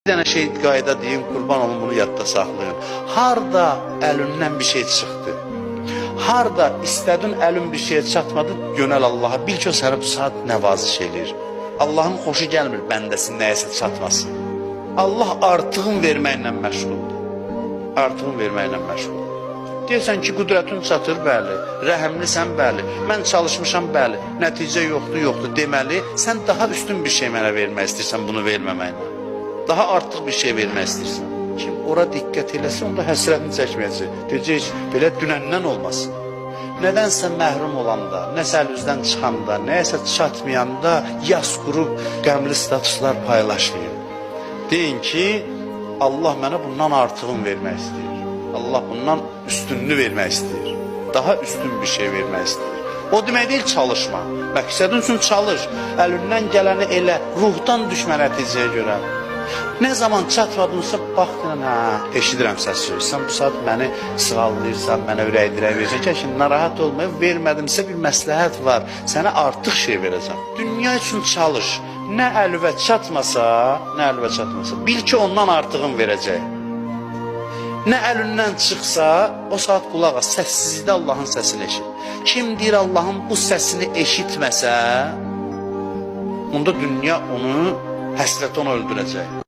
Bir dənə şey qayda deyim, qurban olun, bunu yadda saxlayın. Harda əlindən bir şey çıxdı, harda istədin əlin bir şeye çatmadı, yönəl Allaha. Bil ki, o sənə bu saat nəvaziş eləyir. Allahın xoşu gəlmir bəndəsin nəyəsə çatmasın. Allah artığın verməklə məşğuldur. Artığın verməklə məşğuldur. Deyirsən ki, qüdrətin çatır, bəli. Rəhəmlisən, bəli. Mən çalışmışam, bəli. Nəticə yoxdur. Deməli, sən daha üstün bir şey mənə vermək istəyirsən, bunu verməməklə. Daha artıq bir şey vermək istəyirsən. Kim ora diqqət eləsə, onda həsrətini çəkməyəcək. Deyəcək, belə dünəndən olmasın. Nədənsə məhrum olanda, nəsə əlüzdən çıxanda, nəyəsə çatmayanda yas qurub qəmli statuslar paylaşmayın. Deyin ki, Allah mənə bundan artığını vermək istəyir. Allah bundan üstünlüğü vermək istəyir. Daha üstün bir şey vermək istəyir. O demək deyil, çalışma. Məqsədin üçün çalış. Əlindən gələni elə, ruhdan düşmə nəticəyə görə. Ne zaman çatmadınsa, baxdın, eşidirəm səsi. Sən bu saat məni sığallayırsan, mənə ürək dirək verəcək. Şimdi narahat olmayıb, vermədimsə bir məsləhət var. Sənə artıq şey verəcəm. Dünya üçün çalış. Nə əlvə çatmasa, bil ki, ondan artığın verəcək. Nə əlindən çıxsa, o saat qulaq as, səssizlikdə Allahın səsini eşit. Kim deyir Allahın bu səsini eşitməsə, onda dünya onu, həsrət onu öldürəcək.